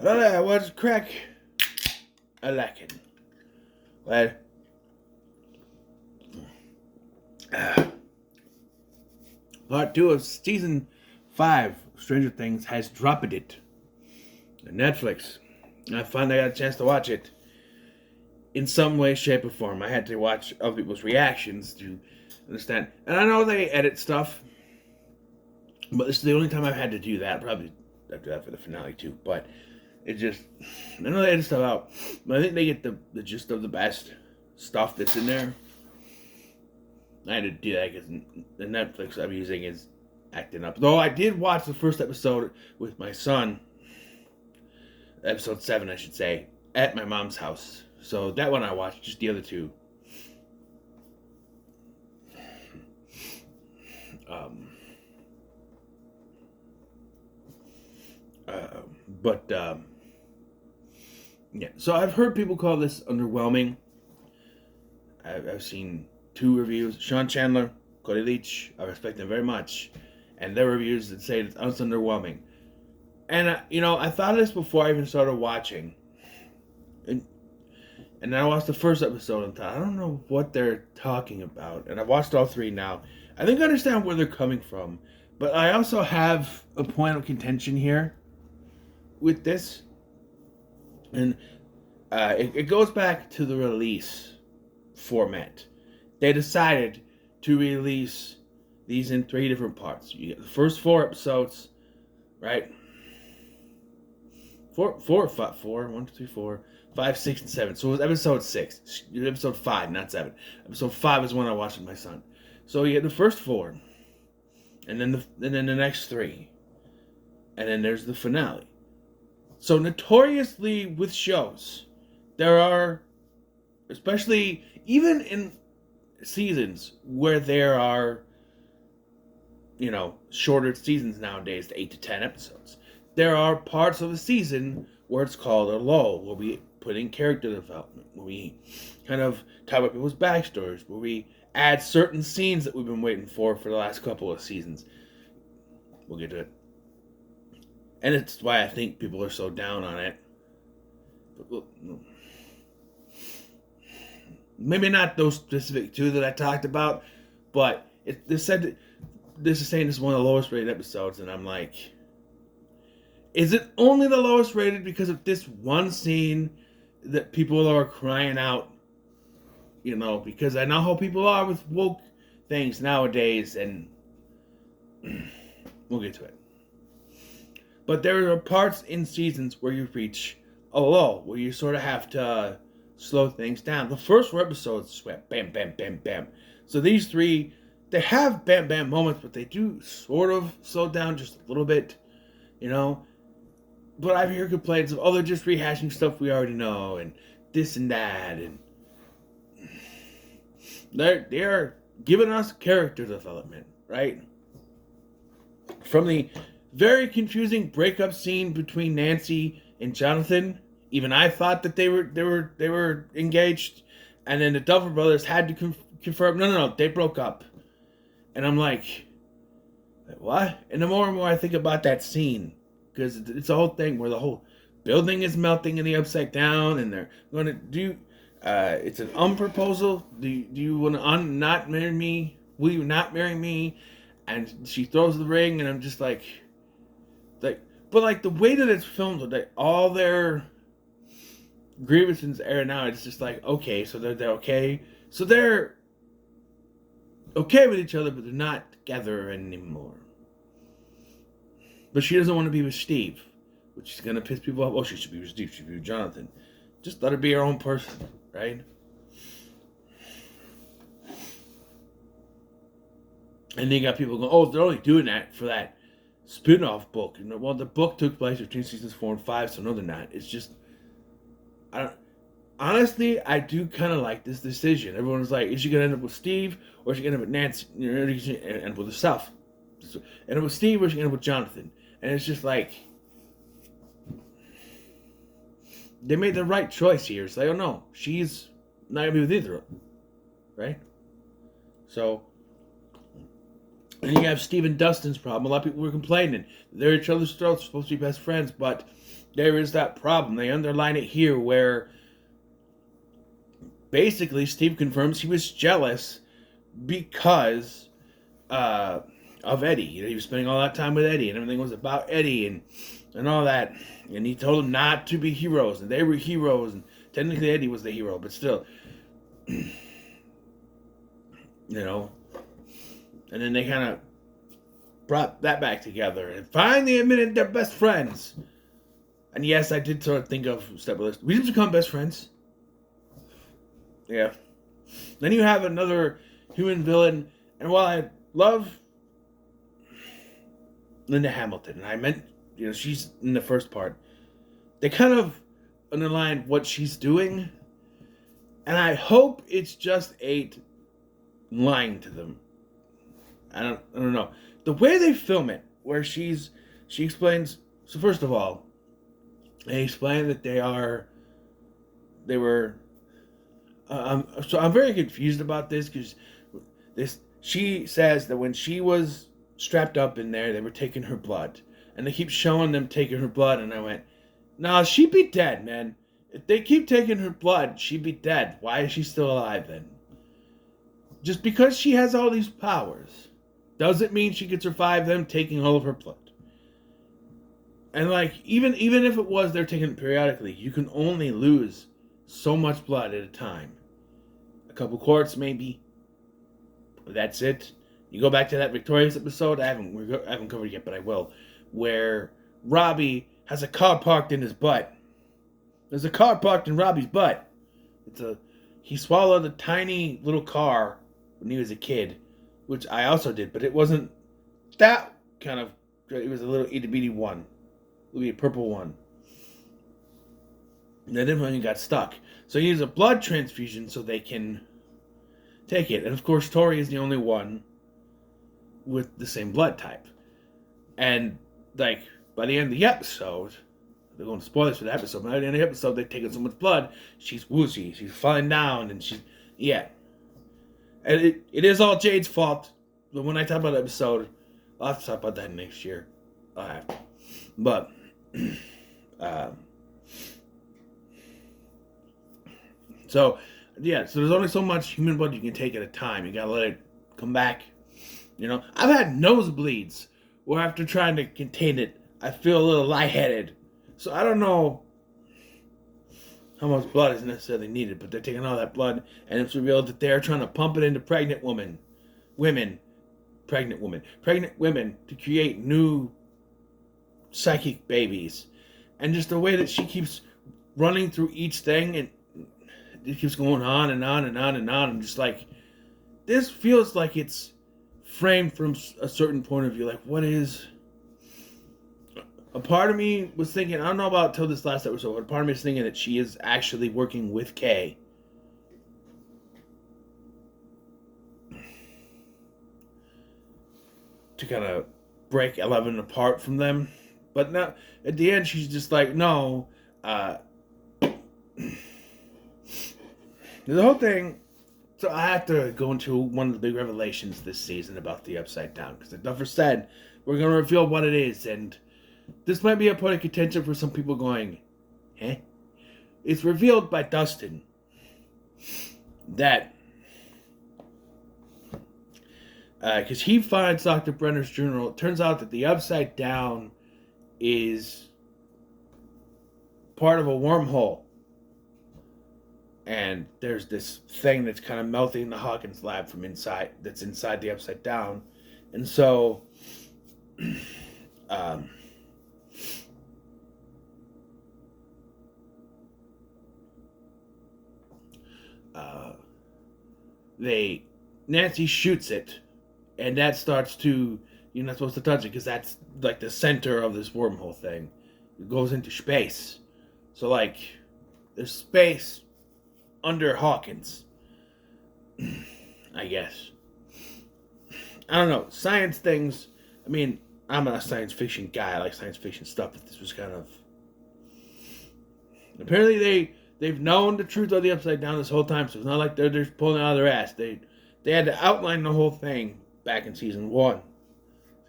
I watch crack. I like it. Well, part 2 of season 5 Stranger Things has dropped it on Netflix. I finally got a chance to watch it in some way, shape, or form. I had to watch other people's reactions to understand. And I know they edit stuff, but this is the only time I've had to do that. Probably I'll do that for the finale too. But it just, I know they edit stuff out, but I think they get the gist of the best stuff that's in there. I had to do that because the Netflix I'm using is acting up. Though I did watch the first episode with my son, episode 7, I should say, at my mom's house. So that one I watched, just the other two. Um, but yeah, so I've heard people call this underwhelming. I've seen 2 reviews. Sean Chandler, Cody Leach, I respect them very much, and their reviews that say it's underwhelming. And I thought of this before I even started watching, and I watched the first episode and thought, I don't know what they're talking about. And I've watched all 3 now. I think I understand where they're coming from, but I also have a point of contention here with this, and it goes back to the release format. They decided to release these in 3 different parts. You get the first 4 episodes, right? 4, 1, 2, 3, 4, 5, 6, and 7. So it was episode 6. Episode 5, not 7. Episode 5 is when I watched with my son. So you get the first 4, and then the next 3, and then there's the finale. So notoriously with shows, there are, especially even in seasons where there are, shorter seasons nowadays, 8 to 10 episodes. There are parts of the season where it's called a lull, where we put in character development, where we kind of talk about people's backstories, where we add certain scenes that we've been waiting for the last couple of seasons. We'll get to it. And it's why I think people are so down on it. But, maybe not those specific 2 that I talked about, but this is saying this is one of the lowest rated episodes, and I'm like, is it only the lowest rated because of this one scene that people are crying out? Because I know how people are with woke things nowadays, and we'll get to it. But there are parts in seasons where you reach a lull, where you sort of have to slow things down. The first 4 episodes went bam, bam, bam, bam. So these 3, they have bam, bam moments, but they do sort of slow down just a little bit, But I've heard complaints of, they're just rehashing stuff we already know, and this and that, and they're giving us character development, right? From the very confusing breakup scene between Nancy and Jonathan, even I thought that they were engaged, and then the Duffer Brothers had to confirm, no, they broke up, and I'm like, what? And the more and more I think about that scene, because it's a whole thing where the whole building is melting in the Upside Down, and they're going to do. It's an proposal. Do you want to not marry me? Will you not marry me? And she throws the ring, and I'm just like, but the way that it's filmed, like all their grievances air now, it's just like, okay, so they're okay, so they're okay with each other, but they're not together anymore. But she doesn't want to be with Steve, which is going to piss people off. She should be with Steve. She should be with Jonathan. Just let her be her own person, right? And then you got people going, they're only doing that for that spin-off book. Well, the book took place between seasons 4 and 5, so no, they're not. It's just, honestly, I do kind of like this decision. Everyone's like, is she going to end up with Steve, or is she going to end up with Nancy, and with herself? End up with Steve, or is she going to end up with Jonathan? And it's just like, they made the right choice here. It's like, oh no, she's not going to be with either of them. Right? So, and you have Steve and Dustin's problem. A lot of people were complaining. They're each other's throats, supposed to be best friends, but there is that problem. They underline it here where basically Steve confirms he was jealous because of Eddie. He was spending all that time with Eddie, and everything was about Eddie and all that. And he told them not to be heroes, and they were heroes. And technically, Eddie was the hero, but still, you know. And then they kind of brought that back together and finally admitted they're best friends. And yes, I did sort of think of Step Brothers. We didn't become best friends. Yeah. Then you have another human villain, and while I love Linda Hamilton, and I meant, she's in the first part, they kind of underline what she's doing, and I hope it's just 8 lying to them. I don't know. The way they film it, where she explains, so first of all, they explain that they were, so I'm very confused about this, because she says that when she was strapped up in there, they were taking her blood, and they keep showing them taking her blood, and I went, nah, she'd be dead, man. If they keep taking her blood, she'd be dead. Why is she still alive then? Just because she has all these powers doesn't mean she could survive them taking all of her blood. And like, even if it was they're taking it periodically, you can only lose so much blood at a time. A couple quarts, maybe. That's it. You go back to that Victorious episode, I haven't covered it yet, but I will, where Robbie has a car parked in his butt. There's a car parked in Robbie's butt. He swallowed a tiny little car when he was a kid, which I also did, but it wasn't that kind of, it was a little itty bitty one. It would be a purple one. And then everyone got stuck. So he needs a blood transfusion so they can take it. And of course, Tori is the only one with the same blood type. And like, by the end of the episode, they're going to spoilers for the episode, but by the end of the episode, they've taken so much blood, she's woozy, she's falling down, and yeah. And it is all Jade's fault. But when I talk about the episode, I'll have to talk about that next year. I'll have to. But, so there's only so much human blood you can take at a time. You gotta let it come back. I've had nosebleeds where after trying to contain it, I feel a little lightheaded. So I don't know how much blood is necessarily needed, but they're taking all that blood, and it's revealed that they're trying to pump it into pregnant women to create new psychic babies. And just the way that she keeps running through each thing, and it keeps going on and on and on and on. I'm just like, this feels like it's framed from a certain point of view. Like, what is... A part of me was thinking, I don't know about till this last episode, but a part of me is thinking that she is actually working with Kay. To kind of break Eleven apart from them. But now, at the end, she's just like, no. The whole thing... So I have to go into one of the big revelations this season about the Upside Down. Because like Duffer said, we're going to reveal what it is, and... This might be a point of contention for some people going, eh? It's revealed by Dustin that, because he finds Dr. Brenner's journal, it turns out that the Upside Down is part of a wormhole. And there's this thing that's kind of melting the Hawkins lab from inside, that's inside the Upside Down. And so, Nancy shoots it, and that starts to, you're not supposed to touch it, because that's like the center of this wormhole thing. It goes into space. So like, there's space under Hawkins, I guess. I don't know, science things, I mean, I'm not a science fiction guy, I like science fiction stuff, but this was kind of... Apparently they've known the truth of the Upside Down this whole time, so it's not like they're just pulling it out of their ass. They had to outline the whole thing back in season 1.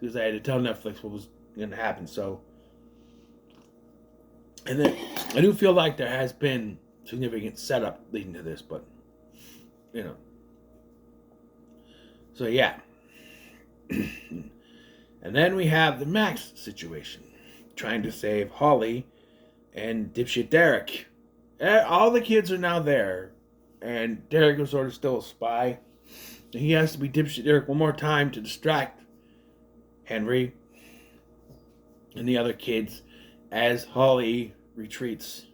Because they had to tell Netflix what was going to happen, so... And then I do feel like there has been significant setup leading to this, but you know. So yeah. And then we have the Max situation, trying to save Holly and dipshit Derek. All the kids are now there, and Derek is sort of still a spy. And he has to be dipshit Derek one more time to distract Henry and the other kids as Holly retreats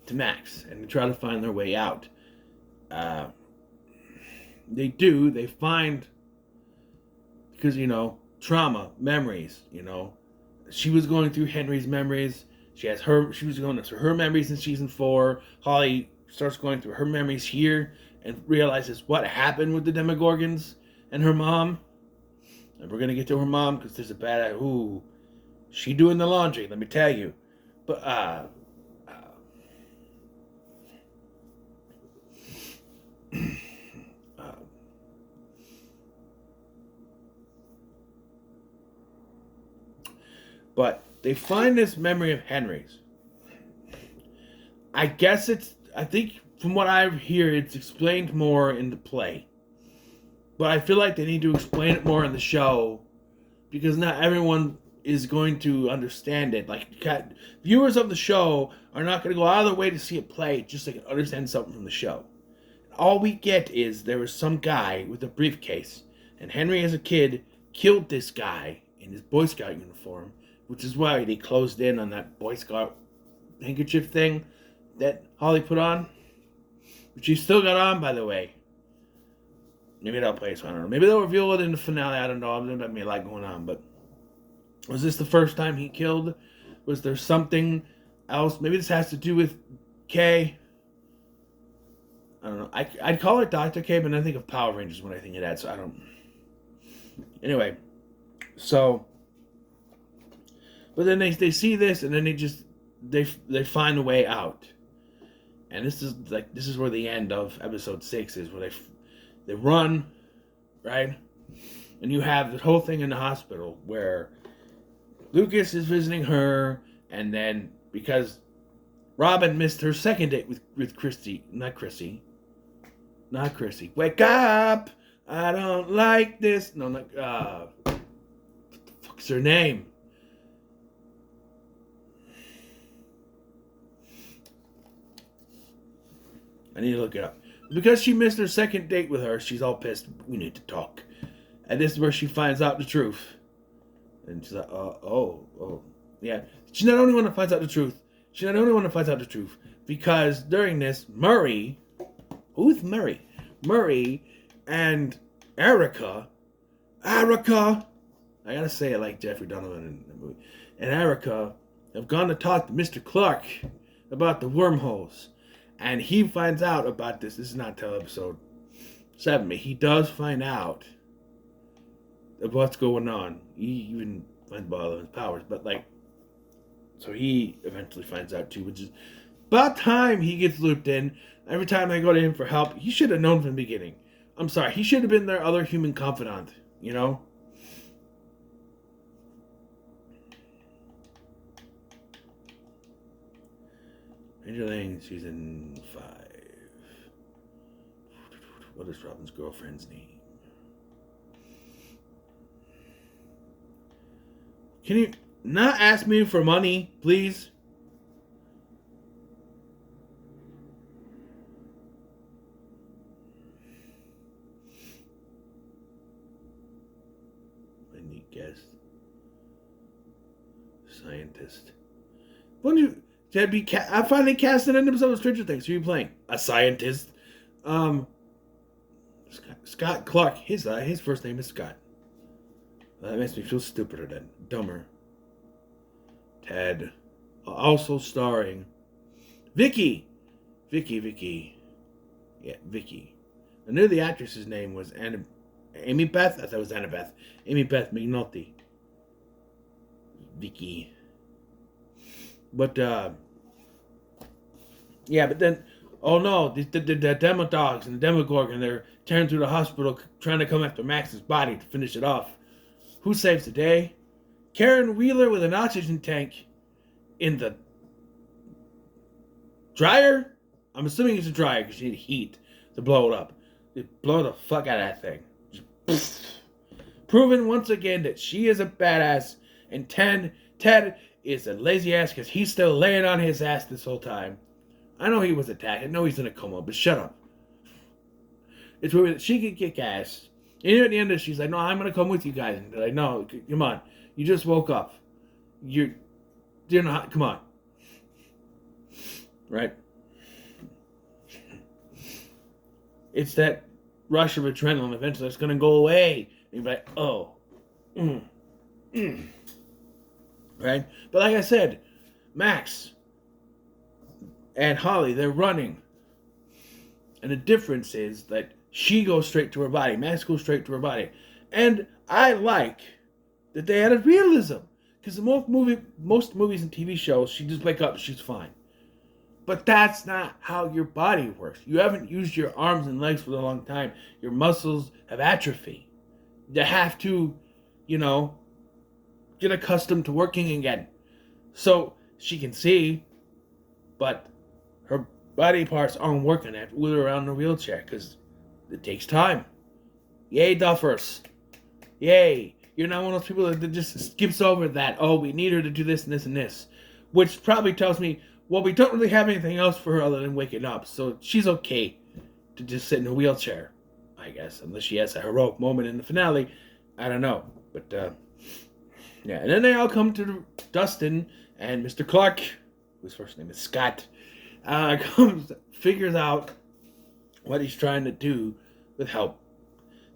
to Max and they try to find their way out. They do. They find, because, trauma, memories, She was going through Henry's memories. She was going through her memories in season 4. Holly starts going through her memories here and realizes what happened with the Demogorgons and her mom. And we're going to get to her mom because there's a bad... Ooh, she doing the laundry, let me tell you. But, but they find this memory of Henry's. I think from what I hear, it's explained more in the play. But I feel like they need to explain it more in the show because not everyone is going to understand it. Like, viewers of the show are not going to go out of their way to see it play just so they can understand something from the show. All we get is there was some guy with a briefcase, and Henry as a kid killed this guy in his Boy Scout uniform, which is why they closed in on that Boy Scout handkerchief thing that Holly put on, which she still got on, by the way. Maybe they'll play, so I don't know. Maybe they'll reveal it in the finale, I don't know. There might be a lot going on, but was this the first time he killed? Was there something else? Maybe this has to do with K. I don't know. I'd call it Dr. K, but I think of Power Rangers when I think of that, so I don't... Anyway, so... But then they see this, and then they find a way out. And this is where the end of episode 6 is, where they run, right? And you have the whole thing in the hospital where Lucas is visiting her, and then because Robin missed her second date with Christy, not Chrissy. Wake up! I don't like this. No, not what the fuck's her name? I need to look it up. Because she missed her second date with her, she's all pissed. We need to talk. And this is where she finds out the truth. And she's like, yeah. She's not the only one that finds out the truth. Because during this, Murray... Who's Murray? Murray and Erica... I gotta say it like Jeffrey Donovan in the movie. And Erica have gone to talk to Mr. Clark about the wormholes. And he finds out about this. This is not till episode 7, but he does find out of what's going on. He even finds out his powers, but so he eventually finds out too, which is about time he gets looped in. Every time they go to him for help, he should have known from the beginning. I'm sorry, he should have been their other human confidant, Stranger Things season 5. What is Robin's girlfriend's name? Can you not ask me for money, please? I need guess. Scientist. Wouldn't you... I finally cast an episode of Stranger Things. Who are you playing? A scientist. Scott Clark. His first name is Scott. That makes me feel stupider than dumber. Ted. Also starring Vicky. Yeah, Vicky. I knew the actress's name was Amy Beth. I thought it was Annabeth. Amy Beth Mignotti. Vicky. But, yeah, but then, oh no, the Demodogs and the Demogorgon, they're tearing through the hospital trying to come after Max's body to finish it off. Who saves the day? Karen Wheeler with an oxygen tank in the dryer. I'm assuming it's a dryer because you need heat to blow it up. They blow the fuck out of that thing. Just, proving once again that she is a badass, and Ted is a lazy ass because he's still laying on his ass this whole time. I know he was attacked. I know he's in a coma, but shut up. It's proving that she can kick ass. And at the end of it, she's like, no, I'm going to come with you guys. And they're like, no, come on. You just woke up. You're not, come on. Right? It's that rush of adrenaline eventually that's going to go away. And you're like, oh. Right? But like I said, Max and Holly, they're running. And the difference is that she goes straight to her body. Max goes straight to her body. And I like that they added realism. Because most movies and TV shows, she just wake up and she's fine. But that's not how your body works. You haven't used your arms and legs for a long time. Your muscles have atrophy. You have to, get accustomed to working again. So she can see, but her body parts aren't working with her around in a wheelchair because it takes time. Yay, Duffers. Yay. You're not one of those people that just skips over that, oh, we need her to do this and this and this. Which probably tells me, well, we don't really have anything else for her other than waking up. So she's okay to just sit in a wheelchair, I guess. Unless she has a heroic moment in the finale. I don't know. But, yeah. And then they all come to Dustin and Mr. Clark, whose first name is Scott, figures out what he's trying to do with help.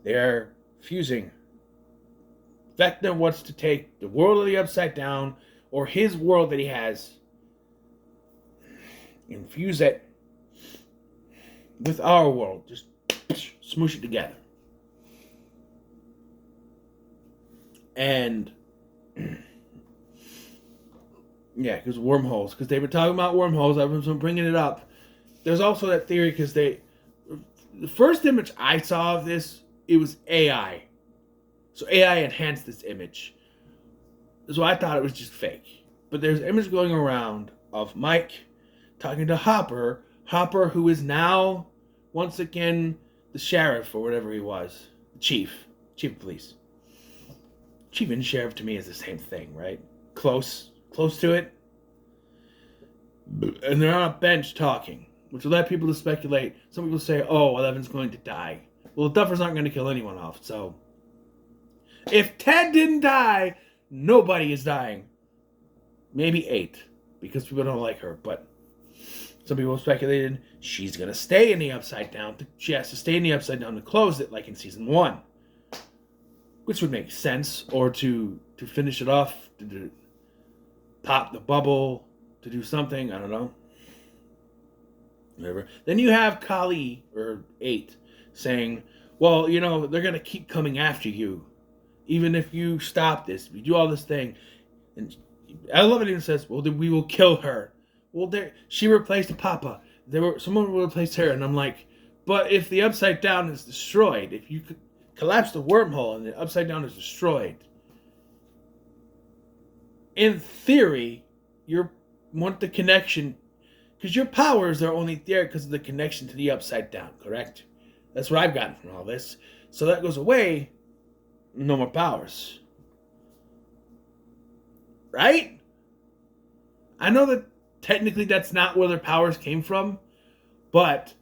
They're fusing. Vecna wants to take the world of the Upside Down, or his world that he has, infuse it with our world. Just smoosh it together. And yeah, because wormholes. Because they've been talking about wormholes. Everyone's been bringing it up. There's also that theory because the first image I saw of this, it was AI. So AI enhanced this image. So I thought it was just fake. But there's an image going around of Mike talking to Hopper. Hopper, who is now, once again, the sheriff or whatever he was. The chief of police. Chief and sheriff to me is the same thing, right? Close to it. And they're on a bench talking, which will let people to speculate. Some people say, oh, Eleven's going to die. Well, the Duffers aren't going to kill anyone off, so if Ted didn't die, nobody is dying. Maybe 8, because people don't like her, but some people speculated she's going to stay in the Upside Down. She has to stay in the Upside Down to close it, like in season 1. Which would make sense, or to finish it off, to pop the bubble, to do something, I don't know. Whatever. Then you have Kali, or 8, saying, well, they're going to keep coming after you. Even if you stop this, we do all this thing. And I love it even says, well, then we will kill her. Well, she replaced Papa. Someone will replace her. And I'm like, but if the Upside Down is destroyed, if you could collapse the wormhole and the Upside Down is destroyed, in theory, you want the connection, because your powers are only there because of the connection to the Upside Down, correct? That's what I've gotten from all this. So that goes away, no more powers. Right? I know that technically that's not where their powers came from, but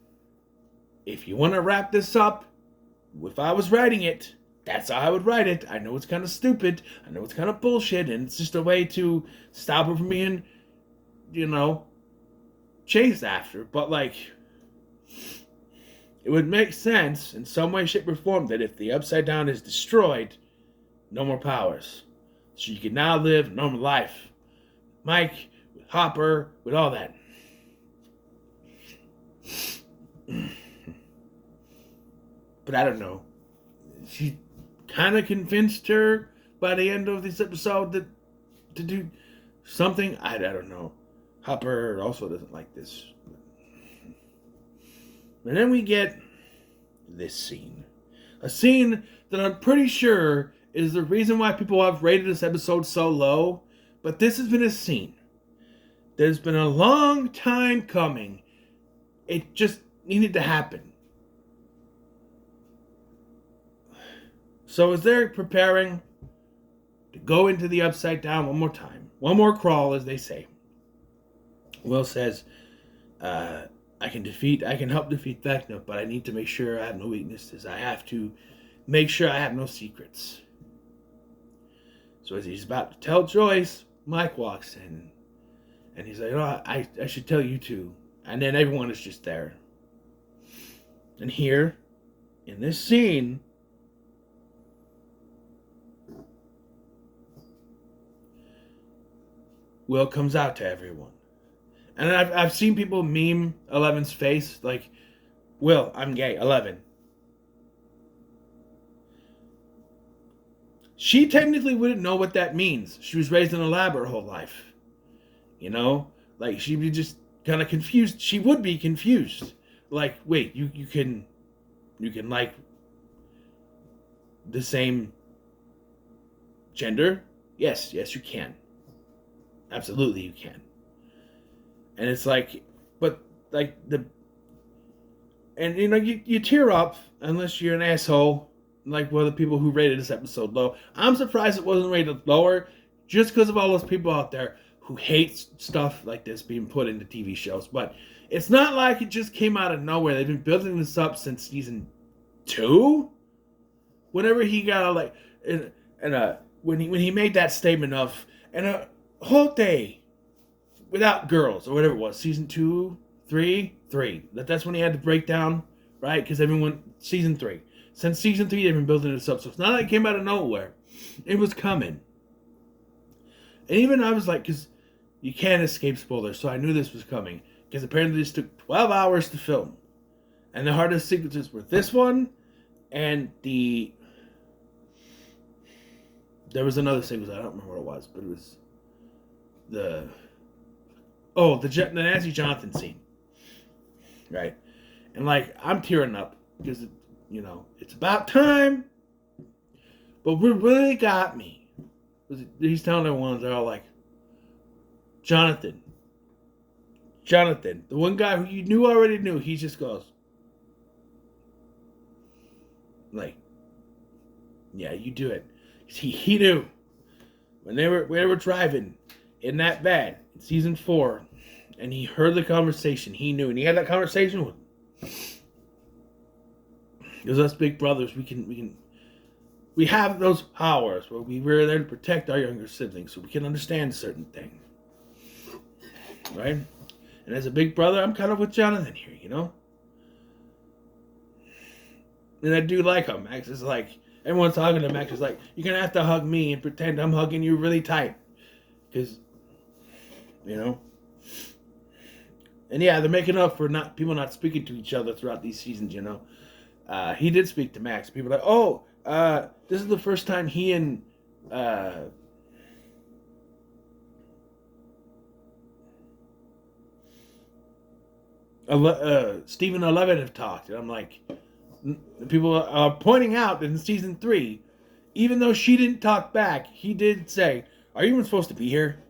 if you want to wrap this up, if I was writing it, that's how I would write it. I know it's kind of stupid. I know it's kind of bullshit, and it's just a way to stop her from being, chased after. But, it would make sense in some way, shape, or form that if the Upside Down is destroyed, no more powers. So you can now live a normal life. Mike, with Hopper, with all that. But I don't know. She kind of convinced her by the end of this episode to do something. I don't know. Hopper also doesn't like this. And then we get this scene. A scene that I'm pretty sure is the reason why people have rated this episode so low. But this has been a scene There's been a long time coming. It just needed to happen. So as they're preparing to go into the Upside Down one more time, one more crawl, as they say, Will says, I can help defeat Vecna, but I need to make sure I have no weaknesses. I have to make sure I have no secrets. So as he's about to tell Joyce, Mike walks in, and he's like, I should tell you too. And then everyone is just there. And here, in this scene, Will comes out to everyone. And I've seen people meme Eleven's face, like, Will, I'm gay, 11. She technically wouldn't know what that means. She was raised in a lab her whole life. You know? Like, she'd be just kind of confused. She would be confused. Like, wait, you can like the same gender? Yes, you can. Absolutely you can. And it's like, but like and you know, you tear up unless you're an asshole, like one of the people who rated this episode low. I'm surprised it wasn't rated lower, just because of all those people out there who hate stuff like this being put into TV shows. But it's not like it just came out of nowhere. They've been building this up since season 2. Whenever he got like, when he made that statement of, and a whole day without girls, or whatever it was, season 2, 3. That's when he had the breakdown, right? Because everyone, season 3. Since season 3, they've been building this up. So it's not like it came out of nowhere. It was coming. And even I was like, because you can't escape spoilers, so I knew this was coming. Because apparently this took 12 hours to film. And the hardest sequences were this one, and there was another sequence, I don't remember what it was, but it was the Nancy Jonathan scene, right? And like, I'm tearing up because it's about time. But what really got me was he's telling everyone, they're all like, Jonathan, the one guy who you already knew. He just goes like, yeah, you do it. He knew when they were driving in that van in season 4, and he heard the conversation. He knew, and he had that conversation with him. Because us big brothers, we have those powers where we're there to protect our younger siblings, so we can understand certain things, right? And as a big brother, I'm kind of with Jonathan here, And I do like him. Max is like, everyone's talking to Max. Is like, you're gonna have to hug me and pretend I'm hugging you really tight, because, And yeah, they're making up for people not speaking to each other throughout these seasons. He did speak to Max. People are like, oh, this is the first time he and Stephen 11 have talked, and I'm like, people are pointing out that in season 3, even though she didn't talk back, he did say, "Are you even supposed to be here?"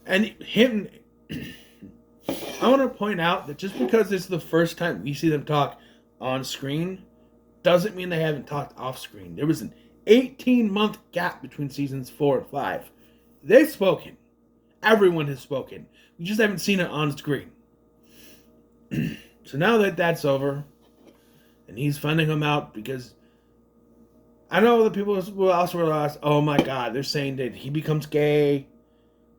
And him, I want to point out that just because it's the first time we see them talk on screen, doesn't mean they haven't talked off screen. There was an 18-month gap between seasons 4 and 5. They've spoken. Everyone has spoken. We just haven't seen it on screen. So now that that's over, and he's finding him out, because I know the people will also realize, oh my God, they're saying that he becomes gay,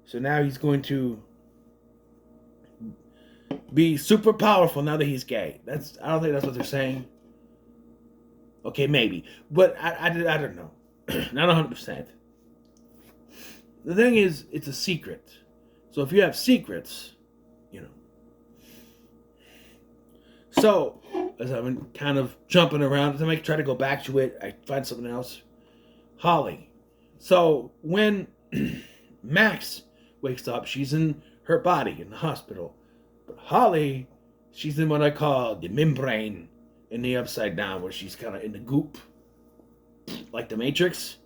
so now he's going to be super powerful now that he's gay. I don't think that's what they're saying. Okay, maybe, but I don't know, not 100%. The thing is, it's a secret. So if you have secrets, So, as I've been kind of jumping around, as I try to go back to it, I find something else. Holly. So, when Max wakes up, she's in her body in the hospital. But Holly, she's in what I call the membrane in the Upside Down, where she's kind of in the goop, like the Matrix.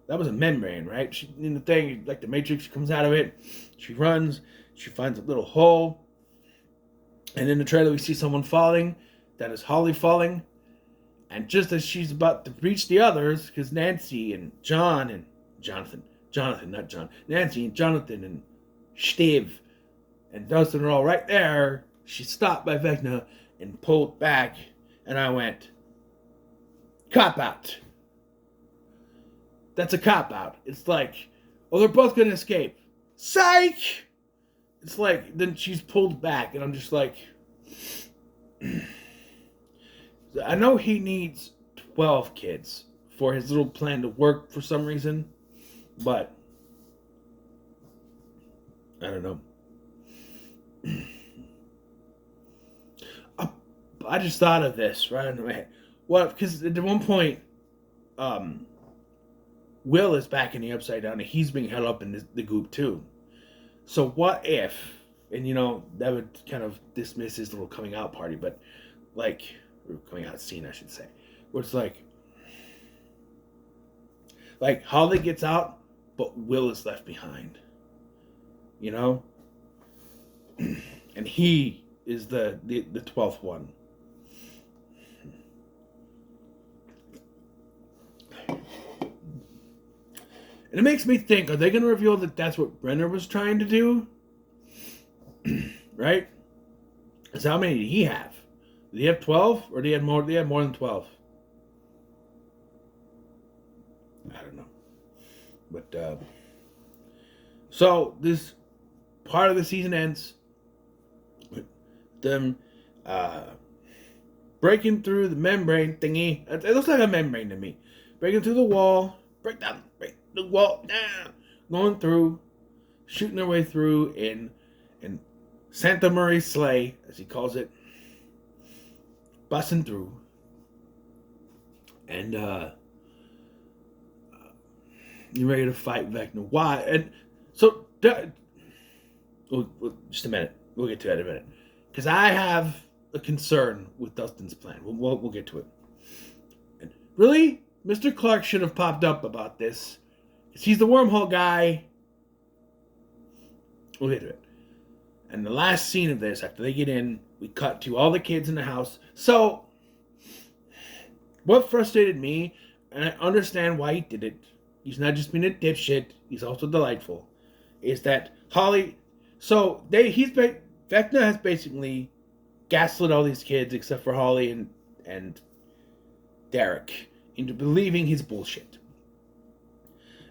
That was a membrane, right? She, in the thing, like the Matrix, she comes out of it. She runs. She finds a little hole. And in the trailer, we see someone falling. That is Holly falling. And just as she's about to reach the others, because Nancy and John and Jonathan, not John, Nancy and Jonathan and Steve and Dustin are all right there, she's stopped by Vecna and pulled back. And I went, cop out. That's a cop out. It's like, oh, they're both going to escape. Psych! It's like, then she's pulled back, and I'm just like, I know he needs 12 kids for his little plan to work for some reason, but I don't know. I just thought of this right in my head. Well, because at one point, Will is back in the Upside Down, and he's being held up in the goop too. So what if, and that would kind of dismiss his little coming out party, but like, or coming out scene, I should say, where it's like Holly gets out, but Will is left behind, and he is the 12th one. And it makes me think, are they going to reveal that that's what Brenner was trying to do? Right? Because how many did he have? Did he have 12? Or did he have more? Did he have more than 12? I don't know. But, so this part of the season ends with them breaking through the membrane thingy. It looks like a membrane to me. Breaking through the wall. Break the wall down. Going through. Shooting their way through in Santa Maria sleigh, as he calls it. Busting through. And you're ready to fight Vecna. Why? And so, just a minute. We'll get to that in a minute. Because I have a concern with Dustin's plan. We'll get to it. And really, Mr. Clark should have popped up about this. Because he's the wormhole guy. We'll get to it. And the last scene of this, after they get in, we cut to all the kids in the house. So, what frustrated me, and I understand why he did it, he's not just being a dipshit, he's also delightful, is that Holly, so Vecna has basically gaslit all these kids except for Holly and Derek into believing his bullshit.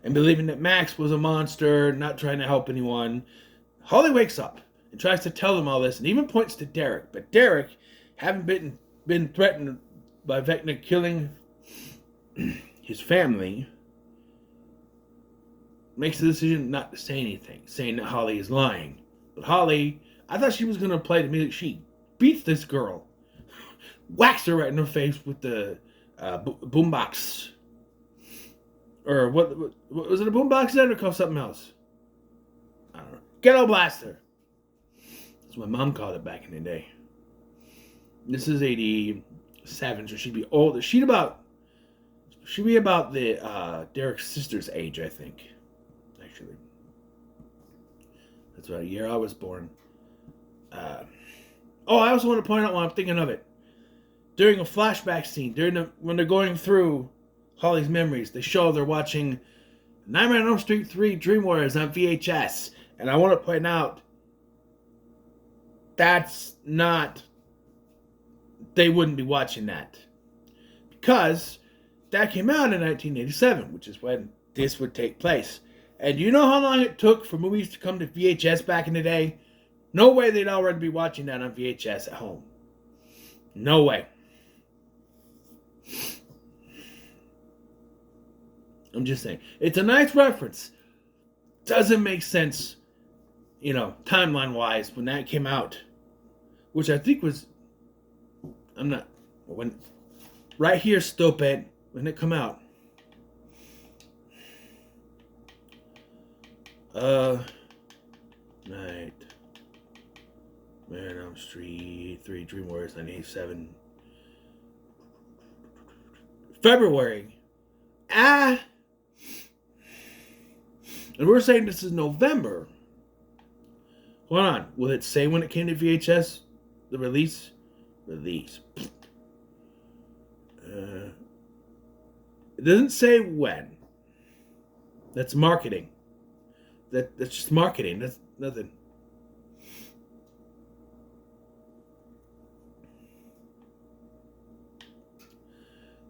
And believing that Max was a monster, not trying to help anyone. Holly wakes up and tries to tell them all this and even points to Derek. But Derek, having been threatened by Vecna killing his family, makes the decision not to say anything, saying that Holly is lying. But Holly, I thought she was going to play the music. She beats this girl, whacks her right in her face with the boombox. Or what was it, a boombox then, or called something else? I don't know. Ghetto blaster. That's what my mom called it back in the day. This is 87, so she'd be older. She'd be about the Derek's sister's age, I think. Actually, that's about a year I was born. I also want to point out while I'm thinking of it. During a flashback scene, when they're going through Holly's memories, they show they're watching Nightmare on Elm Street 3 Dream Warriors on VHS. And I want to point out, they wouldn't be watching that. Because that came out in 1987, which is when this would take place. And you know how long it took for movies to come to VHS back in the day? No way they'd already be watching that on VHS at home. No way. I'm just saying. It's a nice reference. Doesn't make sense, timeline-wise when that came out. Which I think was... Right here, stupid. When it come out. Night. Man, Elm Street 3 Dream Warriors 1987. February. And we're saying this is November. Hold on. Will it say when it came to VHS? The release? Release. It doesn't say when. That's marketing. That's just marketing. That's nothing.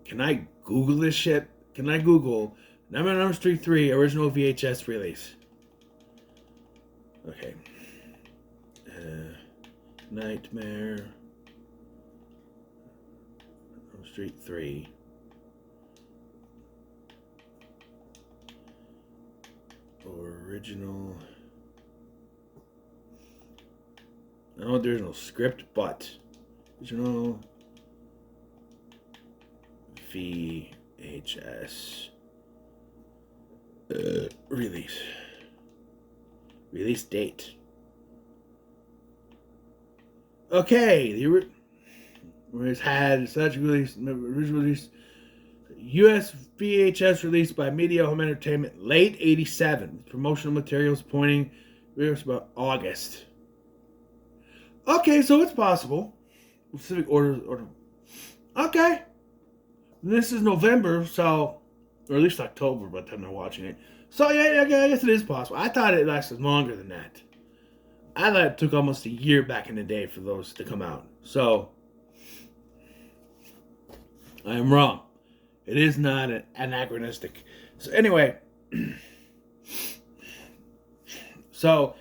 Can I Google this shit? Can I Google Nightmare on Elm Street 3 original VHS release? Okay. Nightmare on Elm Street 3. Original. I don't know if there's no script, but original VHS release. Release date. Okay, the original had such release. Original release. U.S. VHS released by Media Home Entertainment late '87. Promotional materials pointing about August. Okay, so it's possible. Specific order. Okay. This is November, so, or at least October by the time they're watching it. So yeah, I guess it is possible. I thought it lasted longer than that. I thought it took almost a year back in the day for those to come out. So I am wrong. It is not anachronistic. So anyway, so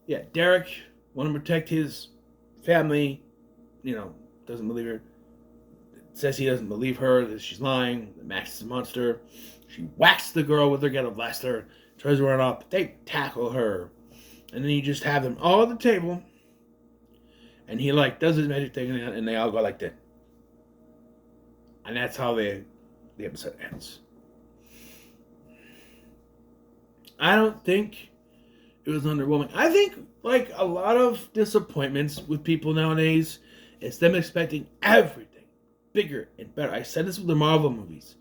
yeah, Derek wanted to protect his family. Doesn't believe her. Says he doesn't believe her, that she's lying, that Max is a monster. She whacks the girl with her ghetto blaster, tries to run up. They tackle her. And then you just have them all at the table. And he does his magic thing and they all go like that. And that's how the episode ends. I don't think it was underwhelming. I think a lot of disappointments with people nowadays, it's them expecting everything bigger and better. I said this with the Marvel movies.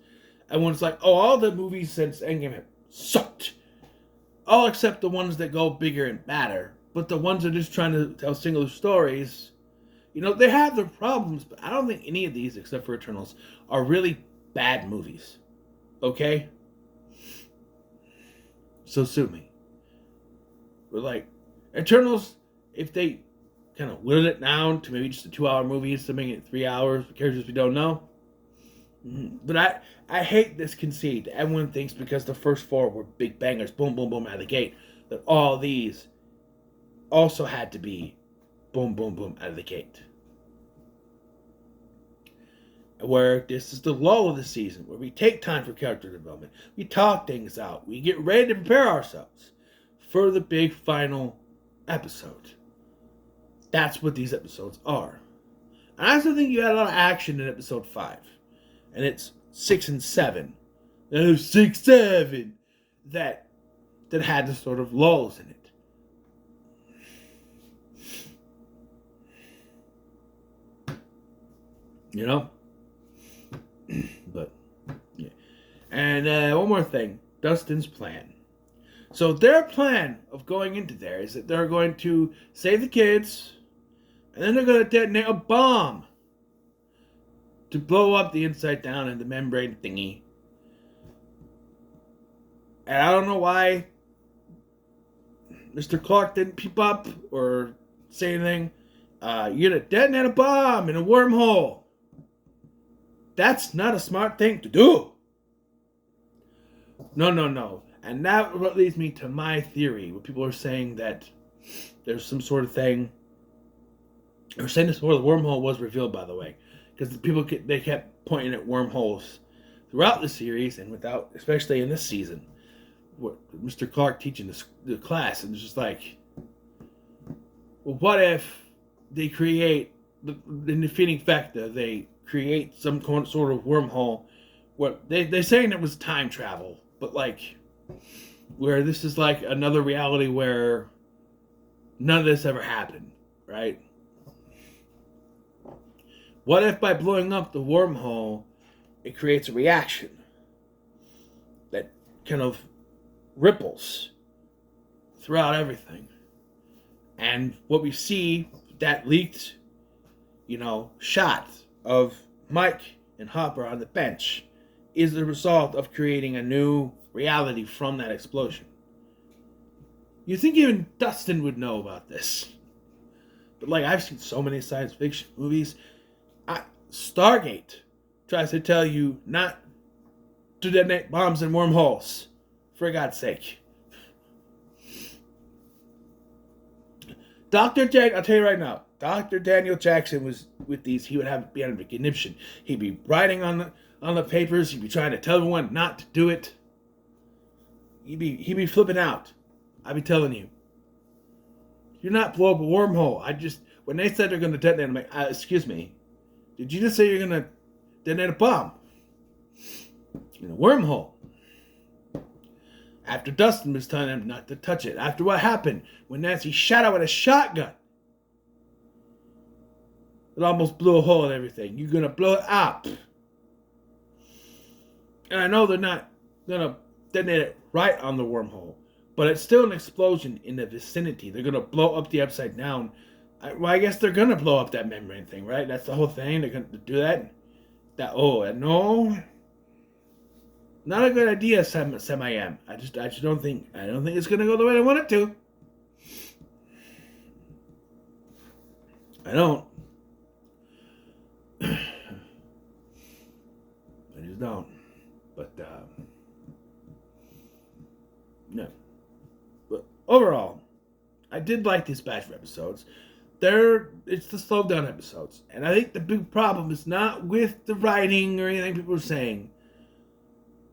Everyone's like, oh, all the movies since Endgame have sucked. All except the ones that go bigger and badder. But the ones that are just trying to tell singular stories, they have their problems, but I don't think any of these, except for Eternals, are really bad movies. Okay? So sue me. But Eternals, if they kind of whittled it down to maybe just a 2-hour movie instead of making it 3 hours with characters we don't know. But I hate this conceit. Everyone thinks because the first 4 were big bangers, boom, boom, boom, out of the gate, that all these also had to be boom, boom, boom, out of the gate. Where this is the lull of the season, where we take time for character development, we talk things out, we get ready to prepare ourselves for the big final episode. That's what these episodes are. And I also think you had a lot of action in episode 5. And it's 6 and 7. There's 6, 7 that had the sort of lulls in it. But, yeah. And one more thing. Dustin's plan. So their plan of going into there is that they're going to save the kids, and then they're going to detonate a bomb to blow up the inside down and the membrane thingy. And I don't know why Mr. Clark didn't peep up or say anything. You're going to detonate a bomb in a wormhole. That's not a smart thing to do. No. And that leads me to my theory, where people are saying that there's some sort of thing. They were saying this before the wormhole was revealed, by the way, because they kept pointing at wormholes throughout the series, and especially in this season, Mr. Clark teaching the class, and it's just like, well, what if they create the defeating factor? They create some sort of wormhole. What they're saying it was time travel, but where this is another reality where none of this ever happened, right? What if by blowing up the wormhole, it creates a reaction that kind of ripples throughout everything. And what we see, that leaked, shot of Mike and Hopper on the bench, is the result of creating a new reality from that explosion. You think even Dustin would know about this. But I've seen so many science fiction movies. Stargate tries to tell you not to detonate bombs in wormholes. For God's sake. I'll tell you right now, Dr. Daniel Jackson was with these. He would be under conniption. He'd be writing on the papers. He'd be trying to tell everyone not to do it. He'd be flipping out. I'd be telling you. You're not blow up a wormhole. When they said they're going to detonate, I'm like, excuse me. Did you just say you're going to detonate a bomb in a wormhole? After Dustin was telling him not to touch it. After what happened when Nancy shot out with a shotgun. It almost blew a hole in everything. You're going to blow it up. And I know they're not going to detonate it right on the wormhole. But it's still an explosion in the vicinity. They're going to blow up the Upside Down. I guess they're going to blow up that membrane thing, right? That's the whole thing. They're going to do that. No. Not a good idea, Sam-I-Am. I just don't think it's going to go the way I want it to. I don't. I just don't. But, no. But overall, I did like this batch of episodes. It's the slowed down episodes. And I think the big problem is not with the writing or anything people are saying.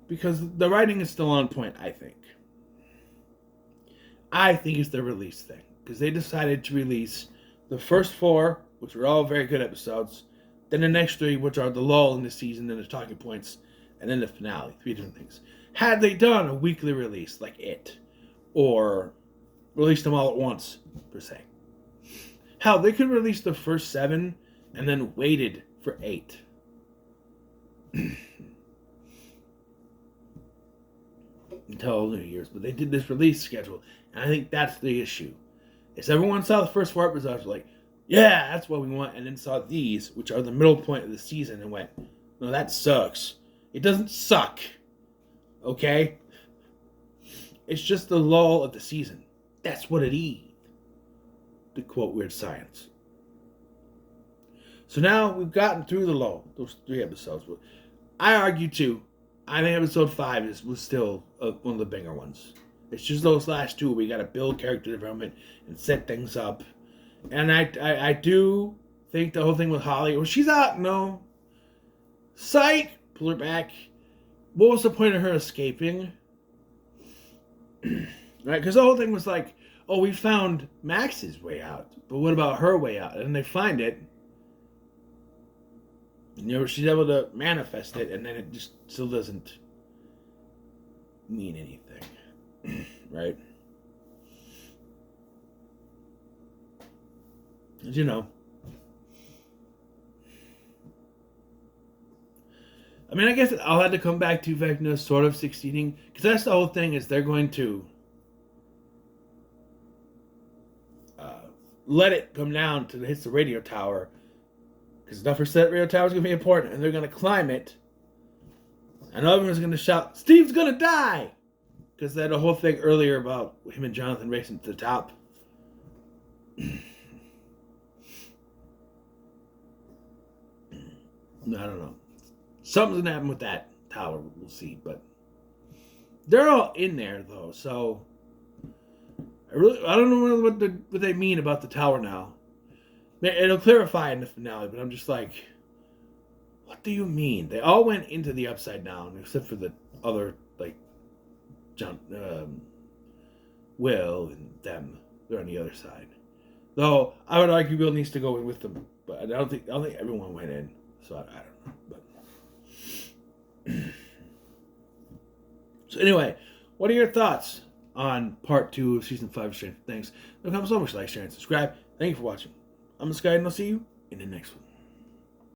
Because the writing is still on point, I think. I think it's the release thing. Because they decided to release the first 4, which were all very good episodes. Then the next 3, which are the lull in the season and the talking points. And then the finale. 3 different things. Had they done a weekly release like It. Or released them all at once, per se. Hell, they could release the first 7 and then waited for 8. Until New Year's, but they did this release schedule, and I think that's the issue. Is everyone saw the first 4 episodes like, yeah, that's what we want, and then saw these, which are the middle point of the season, and went, no, that sucks. It doesn't suck. Okay? It's just the lull of the season. That's what it is. To quote Weird Science. So now we've gotten through the lull, those 3 episodes. I argue too. I think episode 5 was still one of the bigger ones. It's just those last 2 we got to build character development and set things up. And I do think the whole thing with Holly, she's out, no. Psych! Pull her back. What was the point of her escaping? Right? Because the whole thing was like, oh, we found Max's way out. But what about her way out? And they find it. She's able to manifest it, and then it just still doesn't mean anything. Right? As you know. I mean, I guess I'll have to come back to Vecna sort of succeeding. Because that's the whole thing, is they're going to let it come down to hit the radio tower. Because Duffer said radio tower is going to be important. And they're going to climb it. And everyone's going to shout, Steve's going to die! Because they had a whole thing earlier about him and Jonathan racing to the top. I don't know. Something's going to happen with that tower. We'll see. But they're all in there, though. So I don't know what they mean about the tower now. It'll clarify in the finale, but I'm just like, what do you mean? They all went into the Upside Down, except for the other, like, John, Will and them. They're on the other side. Though I would argue Will needs to go in with them, but I don't think everyone went in. So I don't know. But so anyway, what are your thoughts on part 2 of season 5 of Stranger Things? No comments, so much, like, share, and subscribe. Thank you for watching. I'm the Sky, and I'll see you in the next one.